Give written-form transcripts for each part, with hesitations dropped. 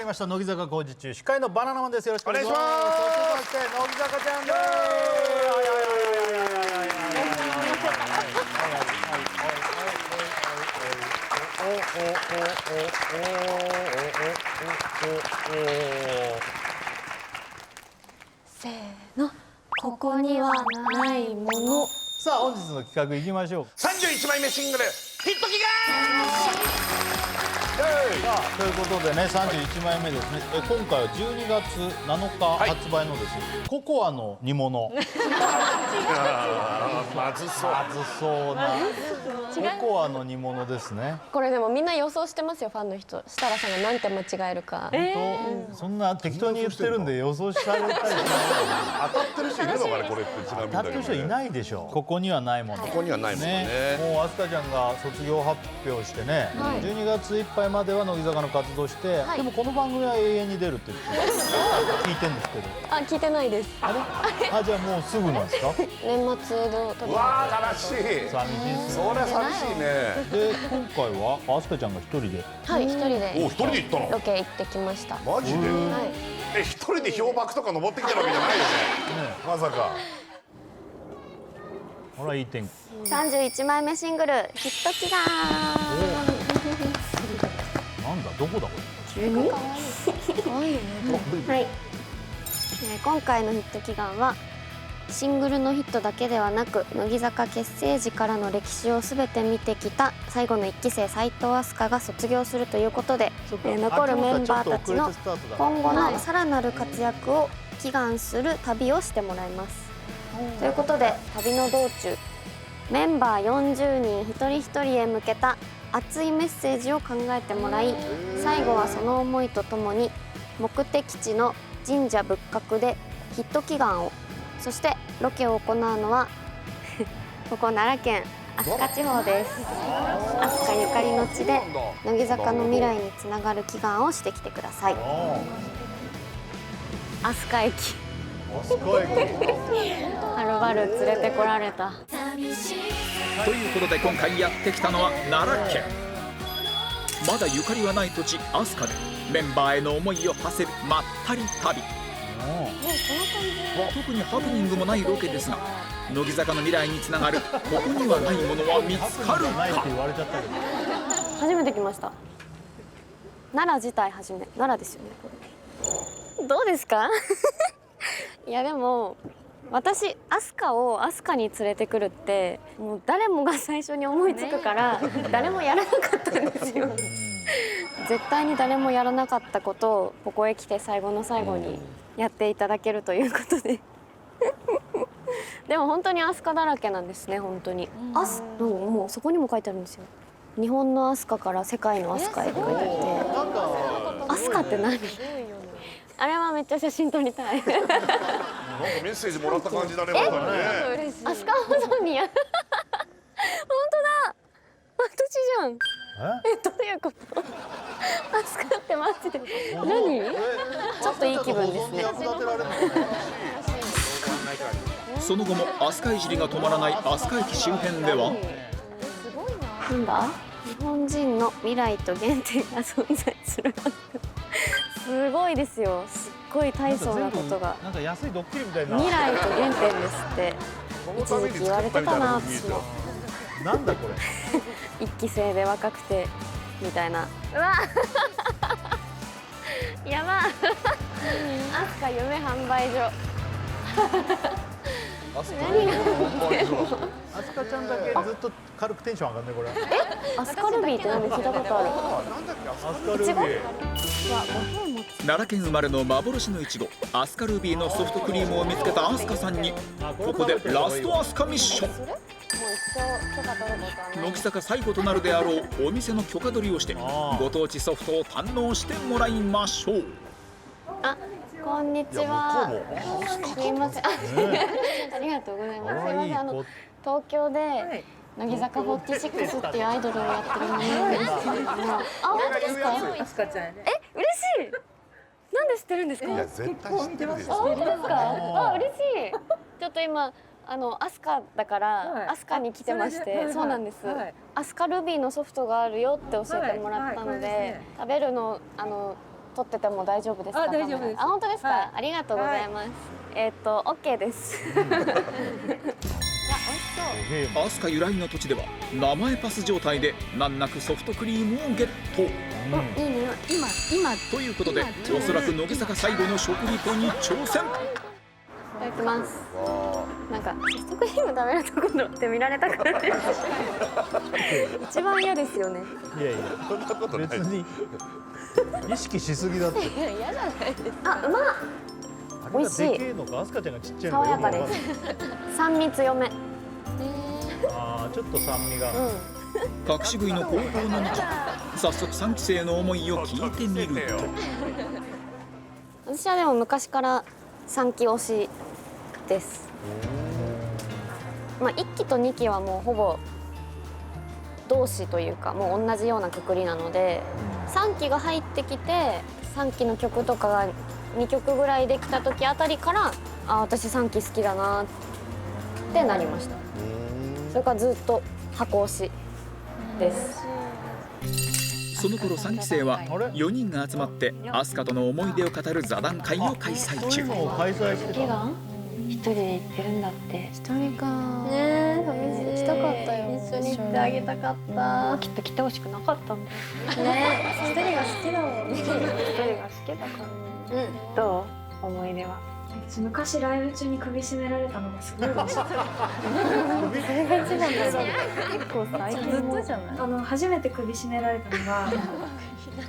ました乃木坂工事中司会のバナナマンです。よろしくお願いします。お願いします。そして乃木坂ちゃんです。せーの、ここにはないもの。さあ本日の企画いきましょう。31枚目シングルヒット祈さあということでね31枚目ですね。今回は12月7日発売のですね、ココアの煮物。まずそうまずそうなココアの煮物ですね。これでもみんな予想してますよ、ファンの人。設楽さんが何て間違えるか。そんな適当に言ってるんで予想されたりしない。当たってる人いるのかねこれってちなみに当たってる人いないでしょ。ここにはないもの。ここにはないもんね。もう飛鳥ちゃんが卒業発表してね、12月いっぱいまでは乃木坂の活動して、でもこの番組は永遠に出るって言って聞いてるんですけど。あ、聞いてないです。あじゃあもうすぐなんですか。年末の時。わあ悲しい。寂しいですね。そりゃ寂しいね。で今回は飛鳥ちゃんが一人で。はい、一人で。お一人で行ったの。ロケ行ってきました。マジで。はい。一人で氷瀑とか登ってきてるわけじゃないよね。まさか。ほらいい天気。31枚目シングルヒット祈願。なんだどこだこ急に。可愛いよね。はい。今回のヒット祈願はシングルのヒットだけではなく乃木坂結成時からの歴史をすべて見てきた最後の1期生斉藤飛鳥が卒業するということで、残るメンバーたちの今後のさらなる活躍を祈願する旅をしてもらいます。ということで旅の道中メンバー40人一人一人へ向けた熱いメッセージを考えてもらい、最後はその思いとともに目的地の神社仏閣でヒット祈願を、そしてロケを行うのはここ奈良県飛鳥地方です。飛鳥ゆかりの地で乃木坂の未来につながる祈願をしてきてください。飛鳥駅はるばる連れてこられた。ということで今回やってきたのは奈良県。まだゆかりはない土地飛鳥でメンバーへの思いを馳せるまったり旅。特にハプニングもないロケですが乃木坂の未来につながるここにはないものは見つかるか。初めて来ました。奈良自体初め。奈良ですよねこれ。どうですか？いやでも私飛鳥を飛鳥に連れてくるってもう誰もが最初に思いつくから誰もやらなかったんですよ。絶対に誰もやらなかったことをここへ来て最後の最後にやっていただけるということで。でも本当に飛鳥だらけなんですね。本当にもうそこにも書いてあるんですよ。日本の飛鳥から世界の飛鳥へって書いてあって、飛鳥って何？あれはめっちゃ写真撮りたい。なんかメッセージもらった感じだねまだね。飛鳥保存にや。本当だ。私じゃん。どういうこと？飛鳥ってマジで何？ちょっといい気分ですね。その後も飛鳥いじりが止まらない飛鳥駅周辺ではなんだ？日本人の未来と原点が存在する。すごいですよ。すっごい大層なことが。なんか安いドッキリみたいな。未来と原点ですって一時期言われてたな私も。なんだこれ。一期生で若くてみたいな。うわ。やば。飛鳥夢販売所。何が飛鳥ちゃんだけずっと軽くテンション上がるねこれ。飛鳥ルビーって何で聞いたことある？飛鳥ルビー。奈良県生まれの幻のいちご飛鳥ルビーのソフトクリームを見つけた飛鳥さんにここでラスト飛鳥ミッション。乃木坂最後となるであろうお店の許可取りをしてご当地ソフトを堪能してもらいましょう。あ、こんにちは。すいません。ありがとうございます。すいません。東京で乃木坂46っていうアイドルをやってる者なんですけれども。あ、本当ですか？嬉しい。なんで知ってるんですか？いや絶対知ってるでしょ。本当ですか？あ、嬉しい。ちょっと今飛鳥だから飛鳥に来てまして、そうなんです。飛鳥ルビーのソフトがあるよって教えてもらったので、食べるの撮ってても大丈夫ですか？あ、大丈夫です。あ、本当ですか？はいありがとうございます。OK です。アスカ由来の土地では名前パス状態で難なくソフトクリームをゲット。いい匂い。今ということでおそらく乃木坂最後の食リポに挑戦。いただきます。なんかソフトクリーム食べるところって見られたくない。一番嫌ですよね。いやいや、そんなことない別に意識しすぎだって。嫌じゃないですあ、うまっ。あれがでけえのか、アスカちゃんがちっちゃいのか爽やかでよくわかんない。す。酸味強め。ああ、ちょっと酸味が。隠し食いの方法の中、早速3期生の思いを聞いてみると。私はでも昔から3期推しです。まあ1期と2期はもうほぼ同志というかもう同じようなくくりなので、3期が入ってきて3期の曲とかが2曲ぐらいできた時あたりから、あ、私3期好きだなってなりました。それからずっと箱推しです。その頃3期生は4人が集まってアスカとの思い出を語る座談会を開催中。そういうのを開催してた。一人で行ってるんだって。一人か。ねえ、寂しい。行きたかったよ。一緒に行ってあげたかった。きっと来てほしくなかったんだよ。ねえ、一人が好きだもんね。一人が好きだから。どう？思い出は。私昔ライブ中に首絞められたのがすごい嬉しかった。それが一番だよ。結構最近ずっとじゃない？初めて首絞められたのが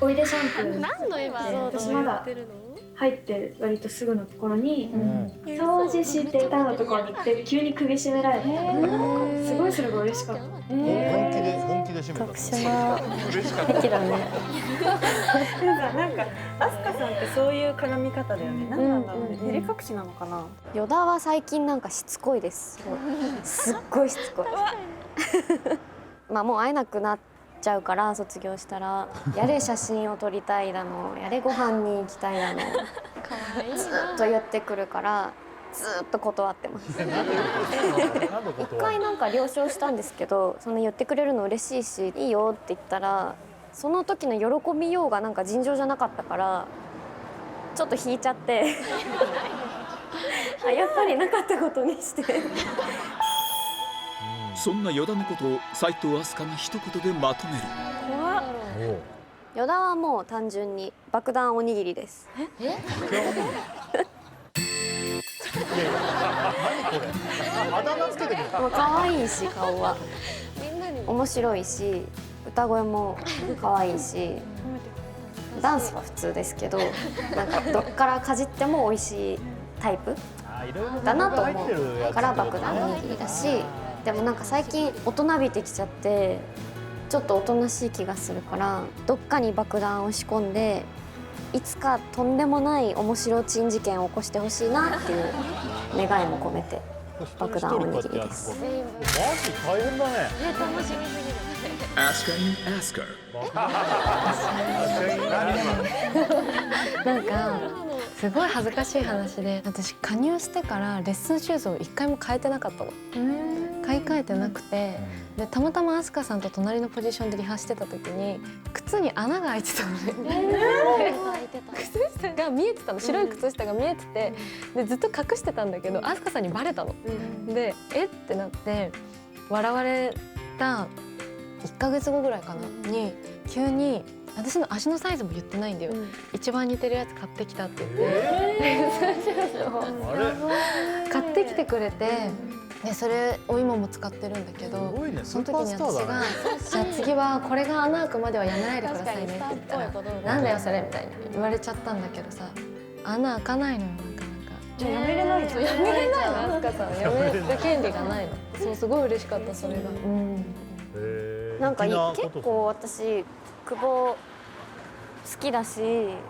おいでシャンプー何のエピソード私まだ入って割とすぐのところに掃除してたのところに行って急に首絞められて、すごいそれが嬉しかった。本気で締めた。特殊な嬉しかった。敵だね。なんかアスカさんってそういう絡み方だよね。何なんだろうね。照れ隠しなのかな。依田は最近なんかしつこいです。すっごいしつこい。まあもう会えなくなっちゃうから卒業したらやれ写真を撮りたいだの、やれご飯に行きたいだの、ずっと言ってくるからずっと断ってます。一回なんか了承したんですけど、その言ってくれるの嬉しいしいいよって言ったら、その時の喜びようがなんか尋常じゃなかったからちょっと引いちゃってあ、やっぱりなかったことにしてそんな依田のことを斉藤飛鳥が一言でまとめる。依田はもう単純に爆弾おにぎりです。あだ名つけてくる。もう可愛いし、顔は面白いし、歌声も可愛いし、ダンスは普通ですけど、なんかどっからかじっても美味しいタイプだなと思うから爆弾おにぎりだし、でもなんか最近大人びてきちゃってちょっとおとなしい気がするから、どっかに爆弾を仕込んでいつかとんでもない面白珍事件を起こしてほしいなっていう願いも込めて爆弾おにぎりです。マジ大変だね。楽しみすぎる。アスカインアスカ。なんかすごい恥ずかしい話で、私加入してからレッスンシューズを一回も変えてなかったの。買い替えてなくて、でたまたま飛鳥さんと隣のポジションでリハしてた時に靴に穴が開いてたのね。靴下が見えてたの、白い靴下が見えてて、でずっと隠してたんだけど飛鳥さんにバレたの。でってなって笑われた1ヶ月後ぐらいかなに急に私の足のサイズも言ってないんだよ、一番似てるやつ買ってきたって言って、レッスンシューズを買ってきてくれて、でそれを今も使ってるんだけど、その時に私が「じゃあ次はこれが穴開くまではやめないでくださいね」って言ったら「なんだよそれ」みたいに言われちゃったんだけどさ、穴開かないのよ、なかなか。じゃあやめれないじゃん。やめれないの、飛鳥さんやめる権利がないの。そう、すごい嬉しかったそれが。なんか結構私久保好きだし、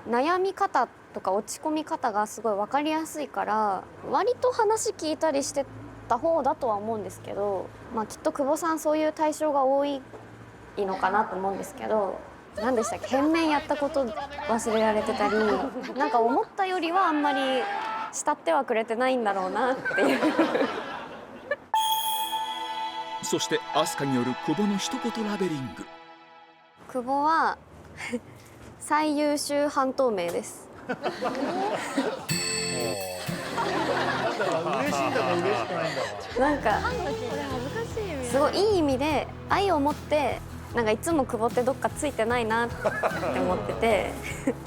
悩み方とか落ち込み方がすごい分かりやすいから割と話聞いたりしてた方だとは思うんですけど、まあきっと久保さんそういう対象が多いのかなと思うんですけど、何でしたっけ、変面やったこと忘れられてたり、なんか思ったよりはあんまり慕ってはくれてないんだろうなっていう。そして飛鳥による久保の一言ラベリング。久保は最優秀半透明です。なんだか嬉しいんだか嬉しくないんだか。なんかすごいいい意味で愛を持ってなんかいつも久保ってどっかついてないなって思ってて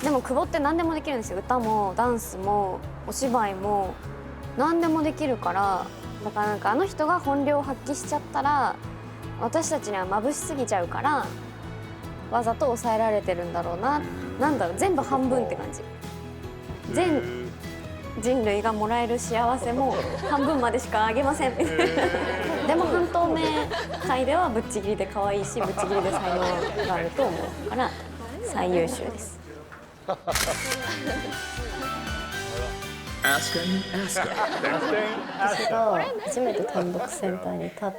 でも久保って何でもできるんですよ。歌もダンスもお芝居も何でもできるから、だからなんかあの人が本領を発揮しちゃったら私たちには眩しすぎちゃうからわざと抑えられてるんだろうな。なんだろう、全部半分って感じ。全人類がもらえる幸せも半分までしかあげませんみたいなでも半透明界ではぶっちぎりで可愛いしぶっちぎりで才能があると思うから最優秀です。私が初めて単独センターに立っ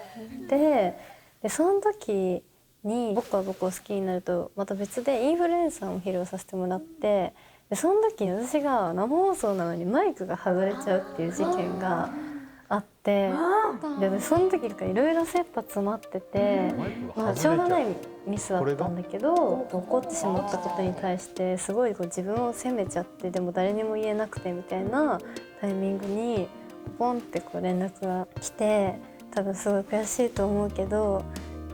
てでその時に僕は僕を好きになるとまた別でインフルエンサーを披露させてもらってでその時に私が生放送なのにマイクが外れちゃうっていう事件があってでその時からいろいろ切羽詰まってて、まあ、しょうがないミスだったんだけど怒ってしまったことに対してすごいこう自分を責めちゃってでも誰にも言えなくてみたいなタイミングにポンってこう連絡が来て多分すごい悔しいと思うけど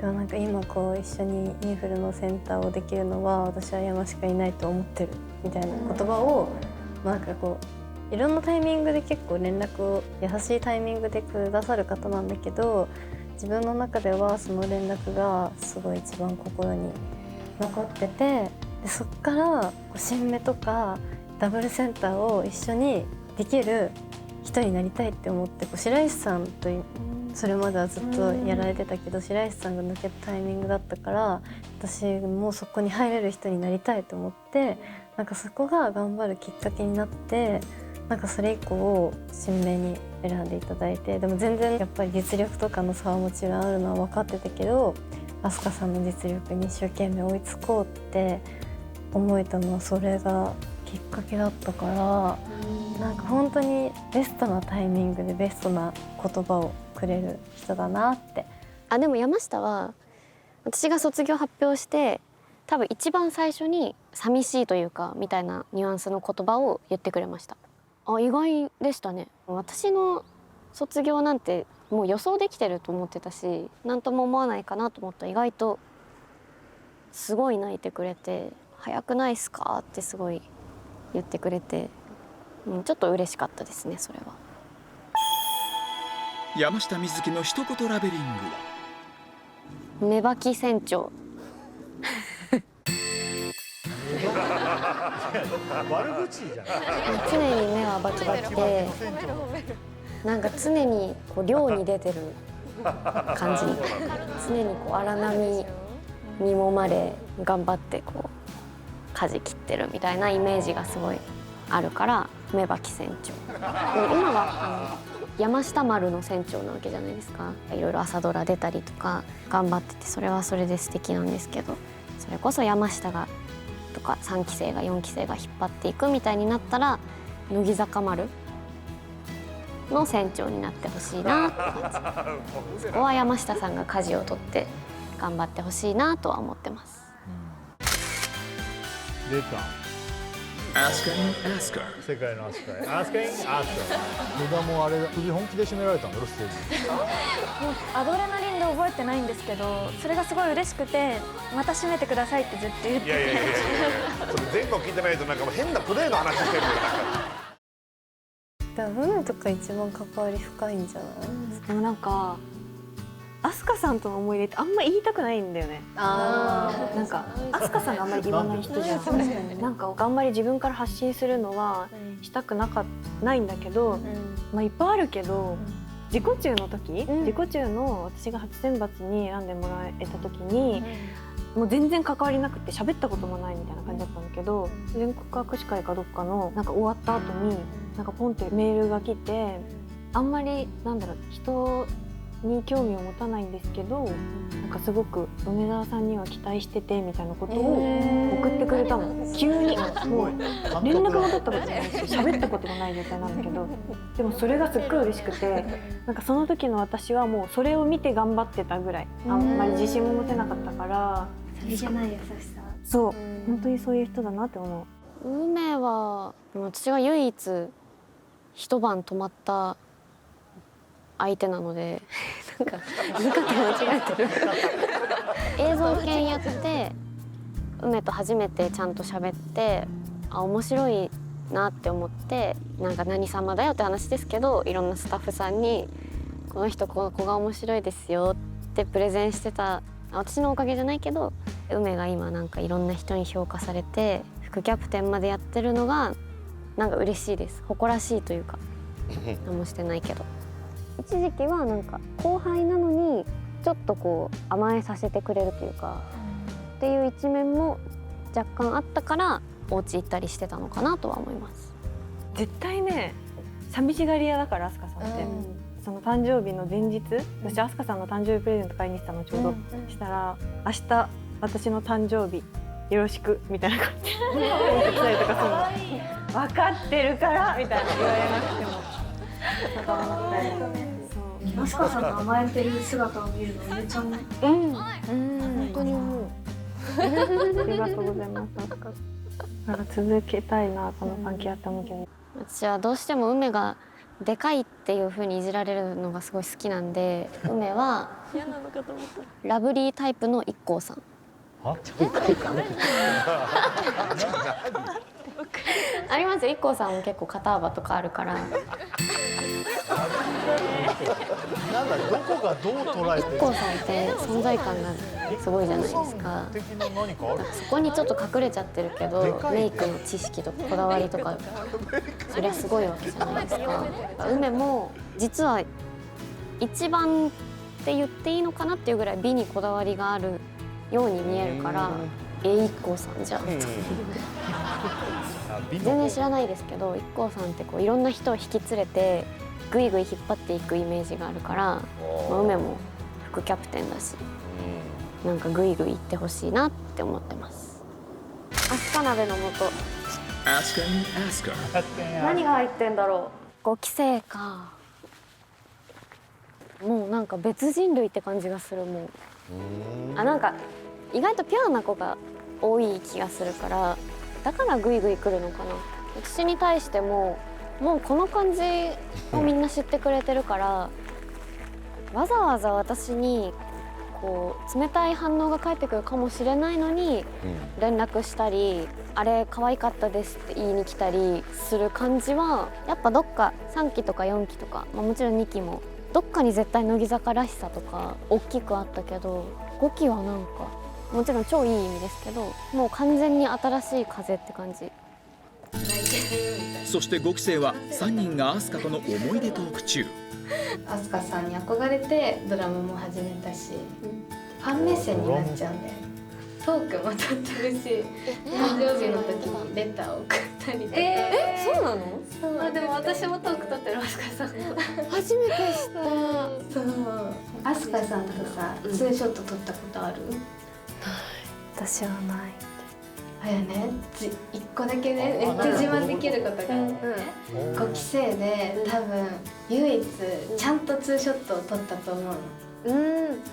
でもなんか今こう一緒にインフルのセンターをできるのは私は山しかいないと思ってるみたいな言葉を、なんかこういろんなタイミングで結構連絡を優しいタイミングでくださる方なんだけど自分の中ではその連絡がすごい一番心に残っててでそっから新芽とかダブルセンターを一緒にできる人になりたいって思って白石さんとそれまではずっとやられてたけど白石さんが抜けたタイミングだったから私もそこに入れる人になりたいと思ってなんかそこが頑張るきっかけになってなんかそれ以降新芽に選んでいただいてでも全然やっぱり実力とかの差はもちろんあるのは分かってたけど飛鳥さんの実力に一生懸命追いつこうって思えたのはそれがきっかけだったからなんか本当にベストなタイミングでベストな言葉をくれる人だなって。でも山下は私が卒業発表して多分一番最初に寂しいというかみたいなニュアンスの言葉を言ってくれました。意外でしたね。私の卒業なんてもう予想できてると思ってたし何とも思わないかなと思ったら意外とすごい泣いてくれて「早くないっすか?」ってすごい言ってくれて、ちょっと嬉しかったですねそれは。山下美月の一言ラベリングは芽ばき船長悪口じゃん。常に目はバキバキでなんか常にこう漁に出てる感じ常にこう荒波に揉まれ頑張ってこう舵切ってるみたいなイメージがすごいあるから芽ばき船長。今は山下丸の船長なわけじゃないですか。いろいろ朝ドラ出たりとか頑張っててそれはそれで素敵なんですけどそれこそ山下がとか3期生が4期生が引っ張っていくみたいになったら乃木坂丸の船長になってほしいなって感じ。そこは山下さんが舵を取って頑張ってほしいなとは思ってます。出た。世界のアスカへ。アスカインアスカ。野田もあれ首本気で締められたんだろステージ。アドレナリンで覚えてないんですけどそれがすごい嬉しくてまた締めてくださいってずっと言っていやそれ全部聞いてないとなんかもう変なプレーの話してるだから船とか一番関わり深いんじゃない？でもなんか飛鳥さんとの思い出ってあんま言いたくないんだよね。なんか飛鳥さんがあんまり言わない人じゃん。なんかあんまり自分から発信するのはしたくないんだけど、まあいっぱいあるけど、自己中の時、自己中の私が初選抜に選んでもらえた時に、もう全然関わりなくて喋ったこともないみたいな感じだったんだけど、全国握手会かどっかのなんか終わった後になんかポンってメールが来て、あんまりなんだろう人に興味を持たないんですけど、なんかすごく梅沢さんには期待しててみたいなことを送ってくれたの。急にもう連絡も取ったことないし喋ったこともない状態なんだけど、でもそれがすっごい嬉しくて、なんかその時の私はもうそれを見て頑張ってたぐらい、あんまり自信も持てなかったから。それじゃない優しさ。そう本当にそういう人だなって思う。梅は私が唯一一晩泊まった相手なのでなんか言い方間違えてる映像研やって梅と初めてちゃんと喋って面白いなって思って、なんか何様だよって話ですけど、いろんなスタッフさんにこの人この子が面白いですよってプレゼンしてた。私のおかげじゃないけど梅が今なんかいろんな人に評価されて副キャプテンまでやってるのがなんか嬉しいです。誇らしいというか何もしてないけど、一時期はなんか後輩なのにちょっとこう甘えさせてくれるというか、っていう一面も若干あったからお家行ったりしてたのかなとは思います。絶対ね寂しがり屋だから飛鳥さんって、その誕生日の前日、私飛鳥さんの誕生日プレゼント買いに行ってたのちょうど、したら明日私の誕生日よろしくみたいな感じで来たりとかするの。分かってるからみたいな言われなくても飛鳥さんの甘えてる姿を見るのめちゃめちゃ本当に思う。ありがとうございます。なんか続けたいなこの関係あって思うけど、私はどうしても梅がでかいっていう風にいじられるのがすごい好きなんで、梅はラブリータイプのIKKOさん。ありますよ、IKKOさんも結構肩幅とかあるから。なんだどこがどう捉えてる IKKO さんって存在感がすごいじゃないですか。的な何かある？そこにちょっと隠れちゃってるけどメイクの知識とかこだわりとかそりゃすごいわけじゃないですか。梅も実は一番って言っていいのかなっていうぐらい美にこだわりがあるように見えるからIKKOさんじゃん全然知らないですけどIKKOさんってこういろんな人を引き連れてぐいぐい引っ張っていくイメージがあるから、梅も副キャプテンだしなんかぐいぐい行ってほしいなって思ってます。飛鳥鍋の素Ask and ask her。何が入ってんだろう。5期生か。もうなんか別人類って感じがする。もうなんか意外とピュアな子が多い気がするから、だからグイグイ来るのかな。私に対してももうこの感じをみんな知ってくれてるから、わざわざ私にこう冷たい反応が返ってくるかもしれないのに連絡したり、あれ可愛かったですって言いに来たりする感じはやっぱどっか3期とか4期とか、もちろん2期もどっかに絶対乃木坂らしさとか大きくあったけど、5期はなんかもちろん超いい意味ですけど、もう完全に新しい風って感じ。そして5期生は3人が飛鳥との思い出トーク中。飛鳥さんに憧れてドラムも始めたし、ファン目線になっちゃうんだよね。トークも撮ってるし、誕生日の時にレターを送ったりとか。そうなの？そう。でも私もトーク撮ってる飛鳥さん。初めて知った。そう。飛鳥さんとさ、ツーショット撮ったことある？私はない。あやね、1個だけね、めっちゃ自慢できることがあって、5期生で多分唯一ちゃんとツーショットを撮ったと思うの。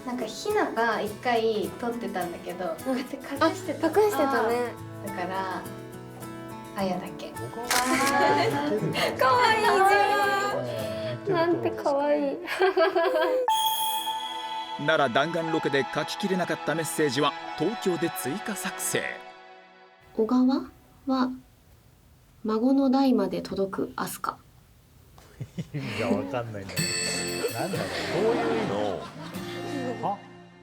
なんかひなが1回撮ってたんだけど、こうやって隠してた。隠してたね。だからあやだけ。可愛いじゃん。なんて可愛い。なら弾丸ロケで書ききれなかったメッセージは東京で追加作成。小川は孫の代まで届く飛鳥。意味がわかんないんだけど、なんだろう、どういう意味？あ、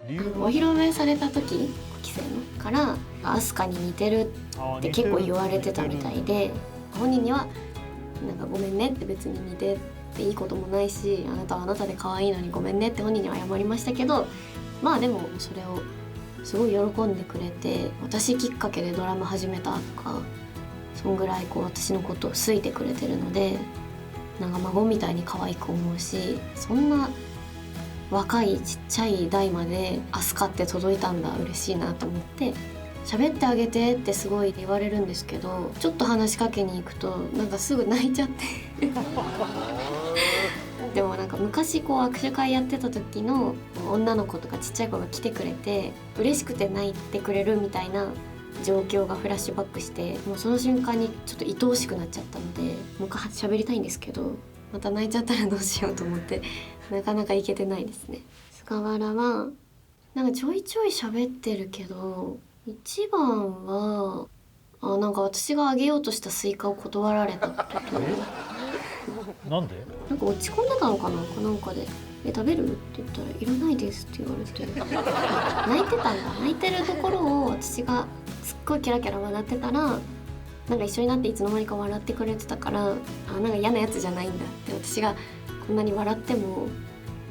理由は？お披露目された時、5期生のから飛鳥に似てるって結構言われてたみたいで、本人にはなんかごめんねって別に似てっていいこともないし、あなたはあなたで可愛いのにごめんねって本人には謝りましたけど、まあでもそれをすごい喜んでくれて、私きっかけでドラム始めたとか、そんぐらいこう私のことを好いてくれてるので、なんか孫みたいに可愛く思うし、そんな若いちっちゃい代まで飛鳥って届いたんだ、嬉しいなと思って、喋ってあげてってすごい言われるんですけど、ちょっと話しかけに行くとなんかすぐ泣いちゃってでもなんか昔こう握手会やってた時の女の子とかちっちゃい子が来てくれて嬉しくて泣いてくれるみたいな状況がフラッシュバックして、もうその瞬間にちょっと愛おしくなっちゃったので、もう一回喋りたいんですけど、また泣いちゃったらどうしようと思ってなかなかいけてないですね。菅原はなんかちょいちょい喋ってるけど、一番はなんか私があげようとしたスイカを断られたこととなんで？なんか落ち込んでたのかな、なんかで「食べる?」って言ったら「いらないです」って言われて泣いてたんだ。泣いてるところを私がすっごいキャラキャラ笑ってたら、なんか一緒になっていつの間にか笑ってくれてたから、なんか嫌なやつじゃないんだって、私がこんなに笑っても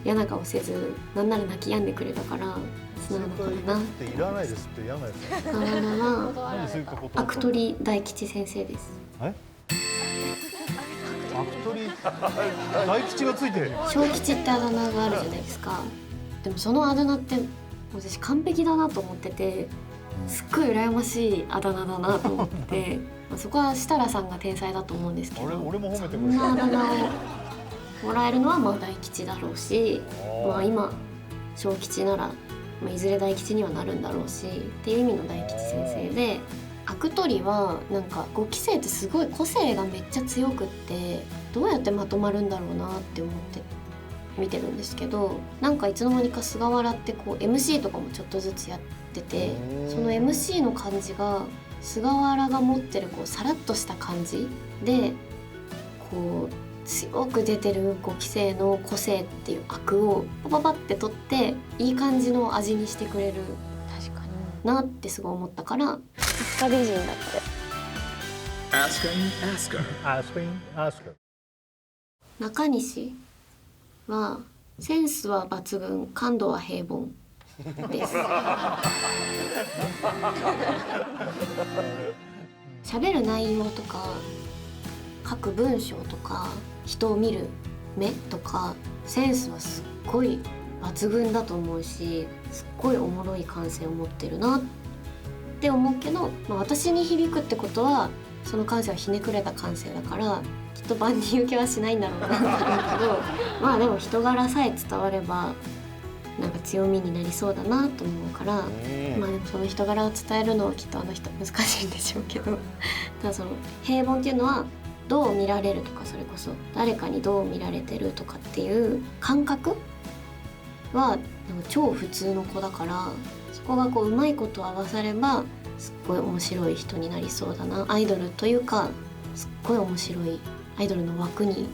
嫌な顔せず、なんなら泣き止んでくれたから素直な子だなって。いらないですって嫌なやつ。河原は何でそういうこと？悪鳥大吉先生です。え？悪鳥大吉がついてる。小吉ってあだ名があるじゃないですか。でもそのあだ名って私完璧だなと思ってて、すっごい羨ましいあだ名だなと思ってそこは設楽さんが天才だと思うんですけど、俺も褒めてそくれた。んなあだ名をもらえるのはまあ大吉だろうし、まあ今小吉なら、まあ、いずれ大吉にはなるんだろうしっていう意味の大吉先生で、悪鳥はなんか5期生ってすごい個性がめっちゃ強くって、どうやってまとまるんだろうなって思って見てるんですけど、なんかいつの間にか菅原ってこう MC とかもちょっとずつやってて、その MC の感じが菅原が持ってるこうさらっとした感じで、こう強く出てる5期生の個性っていう悪をパパパって取っていい感じの味にしてくれるなってすごい思ったから、飛鳥美人だって。Ask him, ask her. 中西はセンスは抜群、感度は平凡です喋る内容とか書く文章とか人を見る目とかセンスはすっごい抜群だと思うし、すっごいおもろい感性を持ってるなって思うけど、まあ、私に響くってことはその感性はひねくれた感性だからきっと万人受けはしないんだろうなと思うけどまあでも人柄さえ伝わればなんか強みになりそうだなと思うから、まあでもその人柄を伝えるのはきっとあの人難しいんでしょうけど、ただその平凡っていうのはどう見られるとか、それこそ誰かにどう見られてるとかっていう感覚はなんか超普通の子だから、そこがこううまいこと合わさればすっごい面白い人になりそうだな。アイドルというかすっごい面白いアイドルの枠に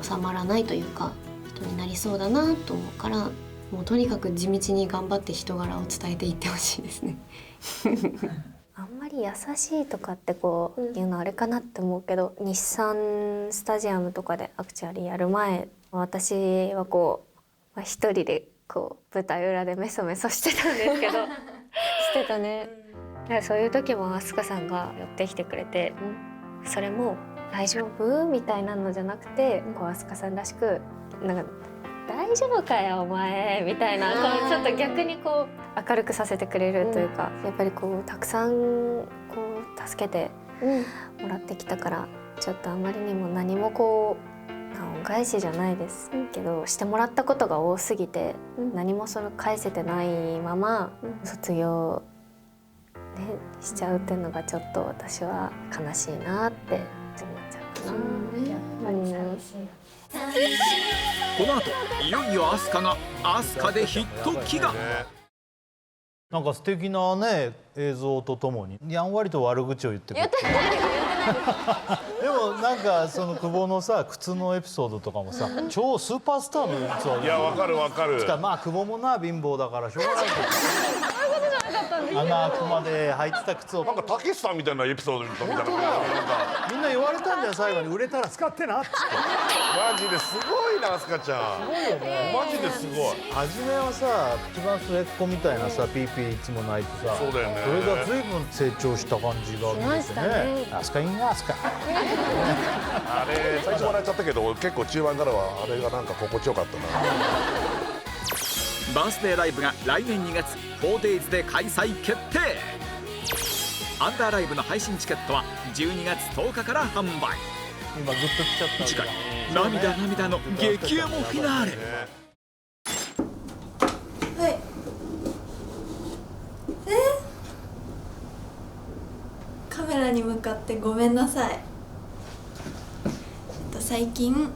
収まらないというか人になりそうだなと思うから、もうとにかく地道に頑張って人柄を伝えていってほしいですねあんまり優しいとかってこういうのあれかなって思うけど、日産スタジアムとかでアクチュアリーやる前、私はこう一人でこう舞台裏でメソメソしてたんですけどしてたね。だからそういう時も飛鳥さんが寄ってきてくれて、それも大丈夫みたいなのじゃなくて、こう飛鳥さんらしくなんか大丈夫かよお前みたいな、こうちょっと逆にこう明るくさせてくれるというか、やっぱりこうたくさんこう助けてもらってきたから、ちょっとあまりにも何もこう恩返しじゃないですけど、してもらったことが多すぎて、何もその返せてないまま卒業、ね、しちゃうっていうのがちょっと私は悲しいなって思っちゃうかな。この後いよいよ飛鳥が飛鳥でヒット祈願。なんか素敵なね映像とともにやんわりと悪口を言ってくるでもなんかその久保のさ靴のエピソードとかもさ、超スーパースターのやつはいやわかるわかる。まあ久保もな貧乏だからしょうがないけど穴開くまで履いてた靴をなんかたけしさんみたいなエピソードみたいななんかみんな言われたんだよ最後に、売れたら使ってなってマジですごいな飛鳥ちゃん。すごいよね。マジですごい。初めはさ一番末っ子みたいなさピーピーいつも泣いてさ、そうだよね。それが随分成長した感じが見えてね。飛鳥いいな飛鳥あれ最初笑っちゃったけど結構中盤からはあれがなんか心地よかったな。バースデーライブが来年2月 4days で開催決定。アンダーライブの配信チケットは12月10日から販売。今グッときちゃった。次回涙涙の激エモフィナーレ。はい。向かってごめんなさい。最近、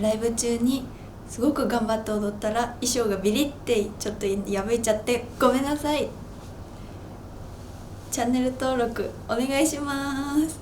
ライブ中にすごく頑張って踊ったら衣装がビリってちょっと破いちゃってごめんなさい。チャンネル登録お願いします。